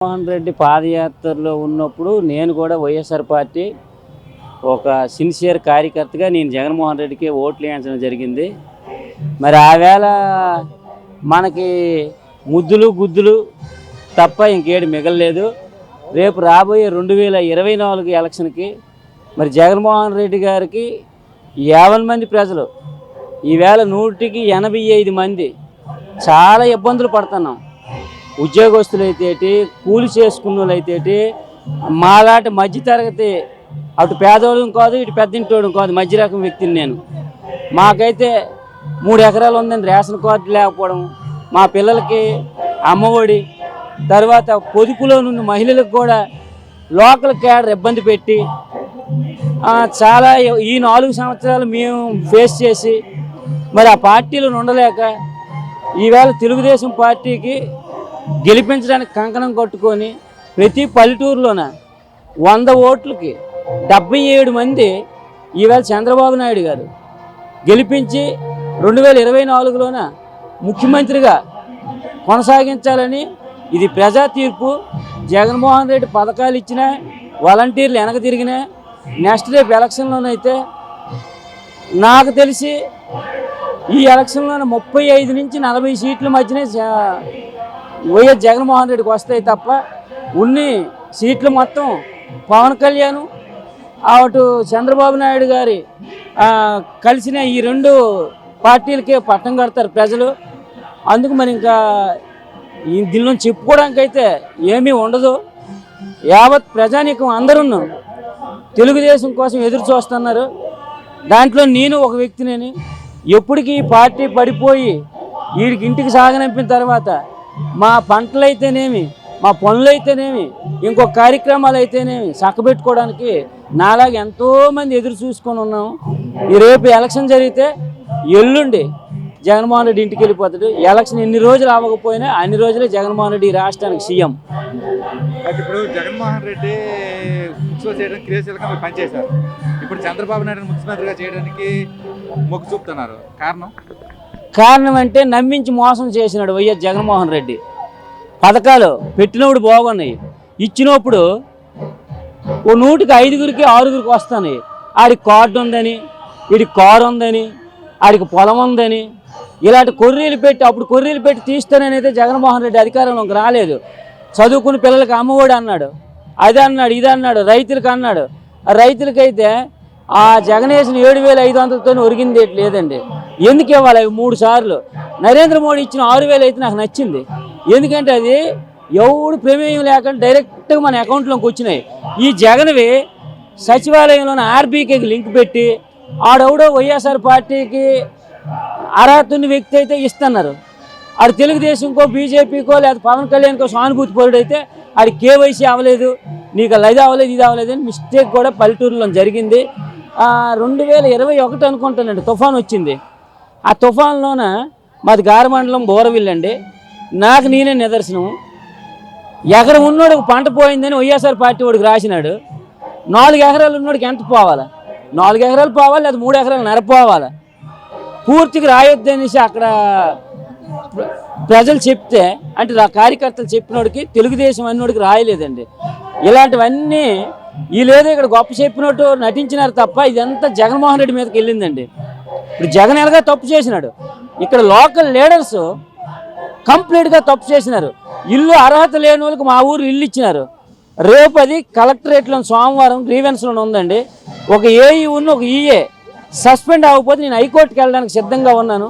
మోహన్ రెడ్డి పాదయాత్రలో ఉన్నప్పుడు నేను కూడా వైఎస్ఆర్ పార్టీ ఒక సిన్సియర్ కార్యకర్తగా నేను జగన్మోహన్ రెడ్డికి ఓట్లు వేయించడం జరిగింది. మరి ఆవేళ మనకి ముద్దులు గుద్దులు తప్ప ఇంకేడు మిగలలేదు. రేపు రాబోయే 2024 ఎలక్షన్కి మరి జగన్మోహన్ రెడ్డి గారికి 50 మంది ప్రజలు ఈవేళ 185 మంది చాలా ఇబ్బందులు పడుతున్నాం. ఉద్యోగస్తులు అయితేటి, కూలి చేసుకున్న వాళ్ళు అయితేటి, మాలాంటి మధ్యతరగతి, అటు పేదవాళ్ళం కాదు ఇటు పెద్దింటోడు కాదు, మధ్య రకం వ్యక్తిని నేను. మాకైతే 3 ఎకరాలు ఉందండి, రేషన్ కార్డు లేకపోవడం, మా పిల్లలకి అమ్మఒడి, తర్వాత పొదుపులో నుండి మహిళలకు కూడా లోకల్ క్యాడర్ ఇబ్బంది పెట్టి చాలా ఈ 4 సంవత్సరాలు మేము ఫేస్ చేసి మరి ఆ పార్టీలు ఉండలేక ఈవేళ తెలుగుదేశం పార్టీకి గెలిపించడానికి కంకణం కట్టుకొని ప్రతి పల్లెటూరులోన 100 ఓట్లకి 77 మంది ఈవేళ చంద్రబాబు నాయుడు గారు గెలిపించి 2024లోన ముఖ్యమంత్రిగా కొనసాగించాలని, ఇది ప్రజా తీర్పు. జగన్మోహన్ రెడ్డి పథకాలు ఇచ్చినా, వాలంటీర్లు వెనక తిరిగినా, నెక్స్ట్ రేపు ఎలక్షన్లోనైతే నాకు తెలిసి ఈ ఎలక్షన్లోనే 35 నుంచి 40 సీట్ల మధ్యనే వైఎస్ జగన్మోహన్ రెడ్డికి వస్తాయి తప్ప ఉన్ని సీట్లు మొత్తం పవన్ కళ్యాణ్ అటు చంద్రబాబు నాయుడు గారి కలిసిన ఈ 2 పార్టీలకే పట్టం కడతారు ప్రజలు. అందుకు మరి ఇంకా దీనిలో చెప్పుకోవడానికైతే ఏమీ ఉండదు. యావత్ ప్రజానీకం అందరూ తెలుగుదేశం కోసం ఎదురు చూస్తున్నారు. దాంట్లో నేను ఒక వ్యక్తినేని. ఎప్పటికీ పార్టీ పడిపోయి వీడికి ఇంటికి సాగనంపిన తర్వాత మా పంటలైతేనేమి, మా పనులైతేనేమి, ఇంకో కార్యక్రమాలు అయితేనేమి చక్కబెట్టుకోవడానికి నాలాగా ఎంతోమంది ఎదురు చూసుకొని ఉన్నాము. ఈ రేపు ఎలక్షన్ జరిగితే ఎల్లుండి జగన్మోహన్ రెడ్డి ఇంటికి వెళ్ళిపోతాడు. ఎలక్షన్ ఎన్ని రోజులు అవ్వకపోయినా అన్ని రోజులే జగన్మోహన్ రెడ్డి రాష్ట్రానికి సీఎం. ఇప్పుడు జగన్మోహన్ రెడ్డి ముఖ్యమంత్రి చేయడానికి క్రియాశీలకంగా పనిచేశారు. ఇప్పుడు చంద్రబాబు నాయుడు ముఖ్యమంత్రిగా చేయడానికి మొగ్గు చూపుతున్నారు. కారణం అంటే నమ్మించి మోసం చేసినాడు వైఎస్ జగన్మోహన్ రెడ్డి. పథకాలు పెట్టినప్పుడు బాగున్నాయి, ఇచ్చినప్పుడు ఓ 100కి 5గురికి 6గురికి వస్తున్నాయి. ఆడికి కార్డు ఉందని, వీడికి కారు ఉందని, ఆడికి పొలం ఉందని, ఇలాంటి కొర్రీలు పెట్టి అప్పుడు కొర్రీలు పెట్టి తీస్తానైతే జగన్మోహన్ రెడ్డి అధికారంలోకి రాలేదు. చదువుకున్న పిల్లలకి అమ్మఒడి అన్నాడు, అది అన్నాడు, ఇది అన్నాడు, రైతులకు అన్నాడు. ఆ రైతులకైతే ఆ జగన్ వేసిన 7,500తో ఒరిగింది లేదండి. ఎందుకు ఇవ్వాలి? 3 సార్లు నరేంద్ర మోడీ ఇచ్చిన 6,000 అయితే నాకు నచ్చింది. ఎందుకంటే అది ఎవడు ప్రమేయం లేకుండా డైరెక్ట్గా మన అకౌంట్లోకి వచ్చినాయి. ఈ జగన్వి సచివాలయంలోని ఆర్బీకేకి లింక్ పెట్టి ఆడెవడో వైఎస్ఆర్ పార్టీకి అర్హత ఉన్న వ్యక్తి అయితే ఇస్తున్నారు. ఆడు తెలుగుదేశంకో, బీజేపీకో, లేదా పవన్ కళ్యాణ్కో సానుభూతి పరుడైతే ఆడి కేవైసీ అవ్వలేదు, నీకు అది అవ్వలేదు, ఇది అవ్వలేదు అని మిస్టేక్ కూడా పల్లెటూరులో జరిగింది. 2021 అనుకుంటానండి తుఫాన్ వచ్చింది. ఆ తుఫాన్లోన మాది గారమండలం బోరవిల్లండి. నాకు నేనే నిదర్శనం. ఎకరం ఉన్నోడు పంట పోయిందని వైఎస్ఆర్ పార్టీ వాడికి రాసినాడు. 4 ఎకరాలు ఉన్నోడికి ఎంత పోవాలి? 4 ఎకరాలు పోవాలి, లేదా 3 ఎకరాలు నరపోవాలి. పూర్తిగా రాయొద్దు అనేసి అక్కడ ప్రజలు చెప్తే, అంటే ఆ కార్యకర్తలు చెప్పినోడికి తెలుగుదేశం అన్నోడికి రాయలేదండి. ఇలాంటివన్నీ వీళ్ళేదో ఇక్కడ గొప్ప చెప్పినట్టు నటించినారు తప్ప ఇదంతా జగన్మోహన్ రెడ్డి మీదకి వెళ్ళిందండి. ఇప్పుడు జగన్ ఎలాగా తప్పు చేసినాడు, ఇక్కడ లోకల్ లీడర్స్ కంప్లీట్గా తప్పు చేసినారు. ఇల్లు అర్హత లేని వాళ్ళకి మా ఊరు ఇల్లు ఇచ్చినారు. రేపు అది కలెక్టరేట్లో సోమవారం గ్రీవెన్స్లో ఉందండి. ఒక ఏఈ ఉన్న ఒక ఈఏ సస్పెండ్ అవ్వకపోతే నేను హైకోర్టుకి వెళ్ళడానికి సిద్ధంగా ఉన్నాను.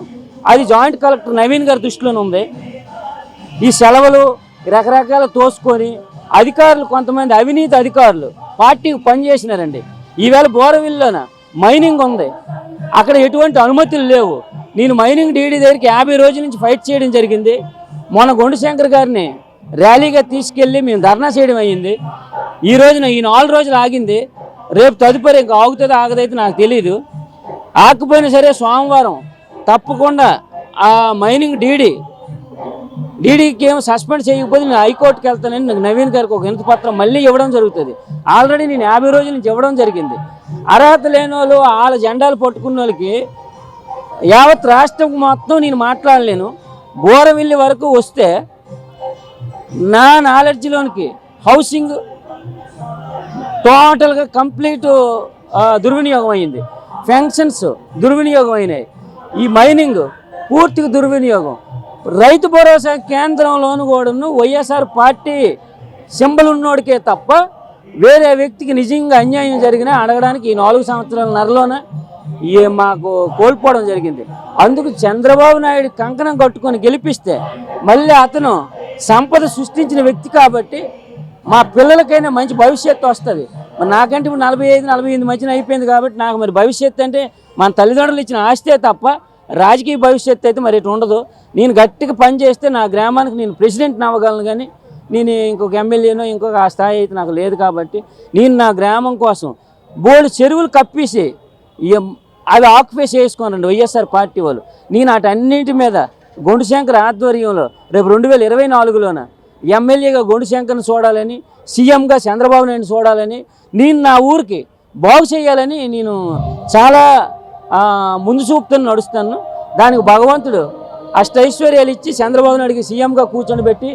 అది జాయింట్ కలెక్టర్ నవీన్ గారి దృష్టిలోనే ఉంది. ఈ సెలవులు రకరకాల తోసుకొని అధికారులు, కొంతమంది అవినీతి అధికారులు పార్టీకి పనిచేసినారండి. ఈవేళ బోరవిల్లోన మైనింగ్ ఉంది, అక్కడ ఎటువంటి అనుమతులు లేవు. నేను మైనింగ్ డీడీ దగ్గరికి 50 రోజుల నుంచి ఫైట్ చేయడం జరిగింది. మొన్న గుండశంకర్ గారిని ర్యాలీగా తీసుకెళ్ళి మేము ధర్నా చేయడం అయ్యింది. ఈ రోజున ఈ 4 రోజులు ఆగింది. రేపు తదుపరి ఇంకా ఆగుతుందో ఆగదైతే నాకు తెలీదు. ఆకపోయినా సరే సోమవారం తప్పకుండా ఆ మైనింగ్ డీడీకి ఏమో సస్పెండ్ చేయకపోతే నేను హైకోర్టుకి వెళ్తానని నాకు నవీన్ గారికి ఒక వినతి పత్రం మళ్ళీ ఇవ్వడం జరుగుతుంది. ఆల్రెడీ నేను 50 రోజుల నుంచి ఇవ్వడం జరిగింది. అర్హత లేని వాళ్ళు, వాళ్ళ జెండాలు పట్టుకున్న వాళ్ళకి యావత్ రాష్ట్రం మొత్తం నేను మాట్లాడలేను. బోరవిల్లి వరకు వస్తే నా నాలెడ్జ్లోనికి హౌసింగ్ టోటల్గా కంప్లీట్ దుర్వినియోగం అయింది. పెన్షన్స్ దుర్వినియోగం అయినాయి. ఈ మైనింగ్ పూర్తిగా దుర్వినియోగం. రైతు భరోసా కేంద్రంలోను కూడాను వైఎస్ఆర్ పార్టీ సింబల్ ఉన్నోడికే తప్ప వేరే వ్యక్తికి నిజంగా అన్యాయం జరిగినా అడగడానికి ఈ 4 సంవత్సరాల నరలోన మాకు కోల్పోవడం జరిగింది. అందుకు చంద్రబాబు నాయుడు కంకణం కట్టుకొని గెలిపిస్తే మళ్ళీ అతను సంపద సృష్టించిన వ్యక్తి కాబట్టి మా పిల్లలకైనా మంచి భవిష్యత్తు వస్తుంది. మరి నాకంటే ఇప్పుడు 45-48 మధ్యన అయిపోయింది కాబట్టి నాకు మరి భవిష్యత్తు అంటే మన తల్లిదండ్రులు ఇచ్చిన ఆస్తే తప్ప రాజకీయ భవిష్యత్తు అయితే మరి ఇటు ఉండదు. నేను గట్టిగా పని చేస్తే నా గ్రామానికి నేను ప్రెసిడెంట్ని అవ్వగలను, కానీ నేను ఇంకొక ఎమ్మెల్యేనో ఇంకొక ఆ స్థాయి అయితే నాకు లేదు. కాబట్టి నేను నా గ్రామం కోసం బోల్డ్ చెరువులు కప్పేసి అవి ఆక్యుపై చేసుకోనండి వైఎస్ఆర్ పార్టీ వాళ్ళు. నేను వాటన్నింటి మీద గొండుశంకర్ ఆధ్వర్యంలో రేపు 2024లోన ఎమ్మెల్యేగా గొండుశంకర్ని చూడాలని, సీఎంగా చంద్రబాబు నాయుడు చూడాలని, నేను నా ఊరికి బాగు చేయాలని నేను చాలా ముందు చూపుతో నడుస్తాను. దానికి భగవంతుడు అష్టైశ్వర్యాలు ఇచ్చి చంద్రబాబు నాయుడికి సీఎంగా కూర్చొని పెట్టి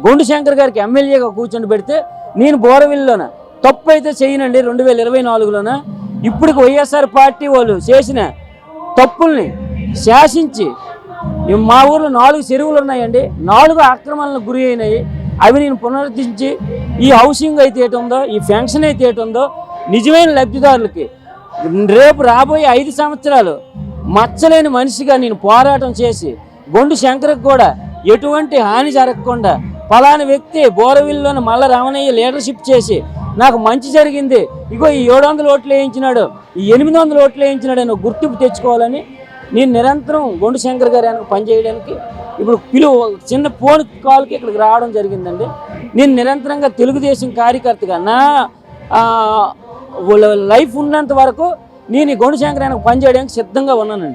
గొండుశంకర్ గారికి ఎమ్మెల్యేగా కూర్చొని పెడితే నేను బోరవిల్లోన తప్పు అయితే చేయనండి. 2024లోన ఇప్పటికి వైఎస్ఆర్ పార్టీ వాళ్ళు చేసిన తప్పుల్ని శాసించి మా ఊర్లో 4 చెరువులు ఉన్నాయండి, 4 ఆక్రమణలకు గురి అయినాయి. అవి నేను పునరుద్ధరించి ఈ హౌసింగ్ అయితే ఏటి ఉందో, ఈ పెన్షన్ అయితే ఏటి ఉందో నిజమైన లబ్ధిదారులకి రేపు రాబోయే 5 సంవత్సరాలు మచ్చలేని మనిషిగా నేను పోరాటం చేసి గొండుశంకర్కి కూడా ఎటువంటి హాని జరగకుండా ఫలానా వ్యక్తి బోరవిల్లోని మల్ల రామనయ్య లీడర్షిప్ చేసి నాకు మంచి జరిగింది, ఇగో ఈ 700 ఓట్లు వేయించినాడు, ఈ 800 ఓట్లు వేయించినాడు అని గుర్తింపు తెచ్చుకోవాలని నేను నిరంతరం గొండుశంకర్ గారి వెనక పనిచేయడానికి ఇప్పుడు చిన్న ఫోన్ కాల్కి ఇక్కడికి రావడం జరిగిందండి. నేను నిరంతరంగా తెలుగుదేశం కార్యకర్తగా నా లైఫ్ ఉన్నంత వరకు నేను ఈ గొండుశంకర్ వెనక పనిచేయడానికి సిద్ధంగా ఉన్నానండి.